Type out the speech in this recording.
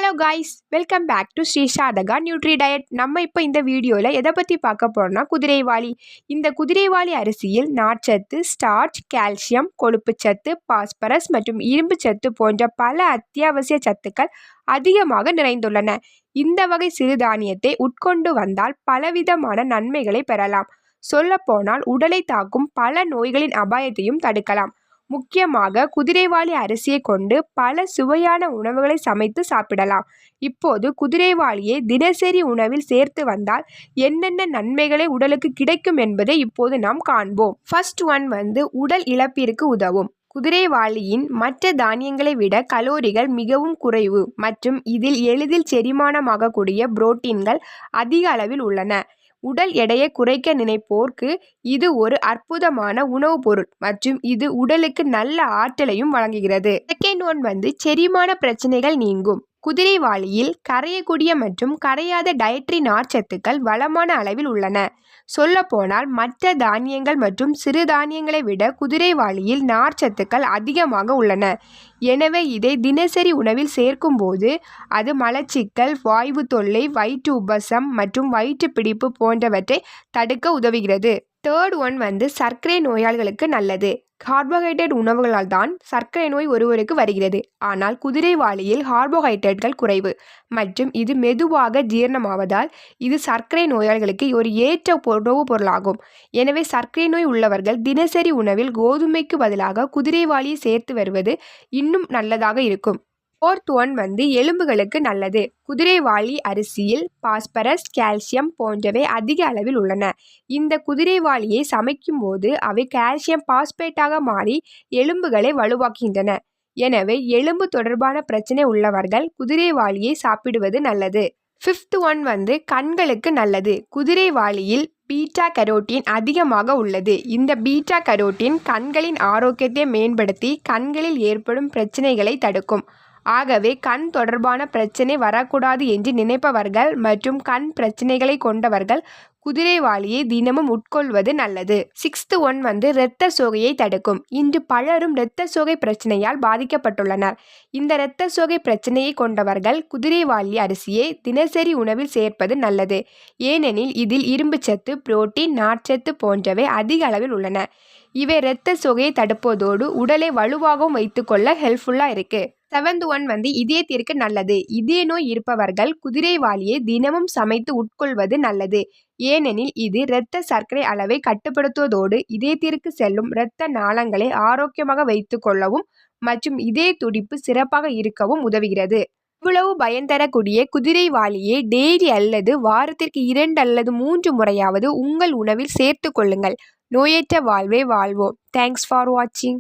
Hello guys, welcome back to Sri Sadhaka Nutri Diet. நம்ம இப்போ இந்த வீடியோவில் எதை பற்றி பார்க்க போகிறோம்னா குதிரைவாலி. இந்த குதிரைவாலி அரிசியில் நார்ச்சத்து, ஸ்டார்ச், கால்சியம், கொழுப்புச்சத்து, பாஸ்பரஸ் மற்றும் இரும்பு சத்து போன்ற பல அத்தியாவசிய சத்துக்கள் அதிகமாக நிறைந்துள்ளன. இந்த வகை சிறுதானியத்தை உட்கொண்டு வந்தால் பலவிதமான நன்மைகளை பெறலாம். சொல்லப்போனால் உடலை தாக்கும் பல நோய்களின் அபாயத்தையும் தடுக்கலாம். முக்கியமாக குதிரைவாலி அரிசியை கொண்டு பல சுவையான உணவுகளை சமைத்து சாப்பிடலாம். இப்போது குதிரைவாலியை தினசரி உணவில் சேர்த்து வந்தால் என்னென்ன நன்மைகளை உடலுக்கு கிடைக்கும் என்பதை இப்போது நாம் காண்போம். ஃபர்ஸ்ட் ஒன் உடல் இழப்பிற்கு உதவும். குதிரைவாலியின் மற்ற தானியங்களை விட கலோரிகள் மிகவும் குறைவு மற்றும் இதில் எளிதில் செரிமானமாகக்கூடிய புரோட்டீன்கள் அதிக அளவில் உள்ளன. உடல் எடையை குறைக்க நினைப்போருக்கு இது ஒரு அற்புதமான உணவுப் பொருள் மற்றும் இது உடலுக்கு நல்ல ஆற்றலையும் வழங்குகிறது. செகண்ட் ஒன் செரிமான பிரச்சனைகள் நீங்கும். குதிரைவாலியில் கரையக்கூடிய மற்றும் கரையாத டயட்ரி நார்ச்சத்துக்கள் வளமான அளவில் உள்ளன. சொல்லப்போனால் மற்ற தானியங்கள் மற்றும் சிறுதானியங்களை விட குதிரைவாலியில் நார்ச்சத்துக்கள் அதிகமாக உள்ளன. எனவே இதை தினசரி உணவில் சேர்க்கும்போது அது மலச்சிக்கல், வாய்வு தொல்லை, வயிற்று உபசம் மற்றும் வயிற்று பிடிப்பு போன்றவற்றை தடுக்க உதவுகிறது. தேர்ட் ஒன் சர்க்கரை நோயாளிகளுக்கு நல்லது. கார்போஹைட்ரேட் உணவுகளால் தான் சர்க்கரை நோய் ஒருவருக்கு வருகிறது. ஆனால் குதிரைவாலியில் கார்போஹைட்ரேட்கள் குறைவு மற்றும் இது மெதுவாக ஜீரணமாவதால் இது சர்க்கரை நோயாளிகளுக்கு ஒரு ஏற்ற உணவுப் பொருளாகும். எனவே சர்க்கரை நோய் உள்ளவர்கள் தினசரி உணவில் கோதுமைக்கு பதிலாக குதிரைவாலியை சேர்த்து வருவது இன்னும் நல்லதாக இருக்கும். ஃபோர்த் ஒன் எலும்புகளுக்கு நல்லது. குதிரைவாலி அரிசியில் பாஸ்பரஸ், கால்சியம் போன்றவை அதிக அளவில் உள்ளன. இந்த குதிரைவாலியை சமைக்கும் போது அவை கால்சியம் பாஸ்பேட்டாக மாறி எலும்புகளை வலுவாக்குகின்றன. எனவே எலும்பு தொடர்பான பிரச்சனை உள்ளவர்கள் குதிரைவாலியை சாப்பிடுவது நல்லது. ஃபிஃப்த் ஒன் கண்களுக்கு நல்லது. குதிரைவாலியில் பீட்டா கரோட்டின் அதிகமாக உள்ளது. இந்த பீட்டா கரோட்டின் கண்களின் ஆரோக்கியத்தை மேம்படுத்தி கண்களில் ஏற்படும் பிரச்சனைகளை தடுக்கும். ஆகவே கண் தொடர்பான பிரச்சனை வரக்கூடாது என்று நினைப்பவர்கள் மற்றும் கண் பிரச்சனைகளை கொண்டவர்கள் குதிரைவாலியை தினமும் உட்கொள்வது நல்லது. சிக்ஸ்த் ஒன் இரத்த சோகையை தடுக்கும். இன்று பலரும் இரத்த சோகை பிரச்சனையால் பாதிக்கப்பட்டுள்ளனர். இந்த இரத்த சோகை பிரச்சனையை கொண்டவர்கள் குதிரைவாலி அரிசியை தினசரி உணவில் சேர்ப்பது நல்லது. ஏனெனில் இதில் இரும்புச்சத்து, புரோட்டீன், நார்ச்சத்து போன்றவை அதிக அளவில் உள்ளன. இவை இரத்த சோகையை தடுப்பதோடு உடலை வலுவாகவும் வைத்துக்கொள்ள ஹெல்ப்ஃபுல்லாக இருக்கு. செவன்த் ஒன் இதயத்திற்கு நல்லது. இதய நோய் இருப்பவர்கள் குதிரைவாலியை தினமும் சமைத்து உட்கொள்வது நல்லது. ஏனெனில் இது இரத்த சர்க்கரை அளவை கட்டுப்படுத்துவதோடு இதயத்திற்கு செல்லும் இரத்த நாளங்களை ஆரோக்கியமாக வைத்துக் கொள்ளவும் மற்றும் இதய துடிப்பு சிறப்பாக இருக்கவும் உதவுகிறது. இவ்வளவு பயன் தரக்கூடிய குதிரைவாலியை டெய்லி அல்லது வாரத்திற்கு 2 அல்லது 3 முறையாவது உங்கள் உணவில் சேர்த்து கொள்ளுங்கள். நோயற்ற வாழ்வை வாழ்வோம். தேங்க்ஸ் ஃபார் வாட்சிங்.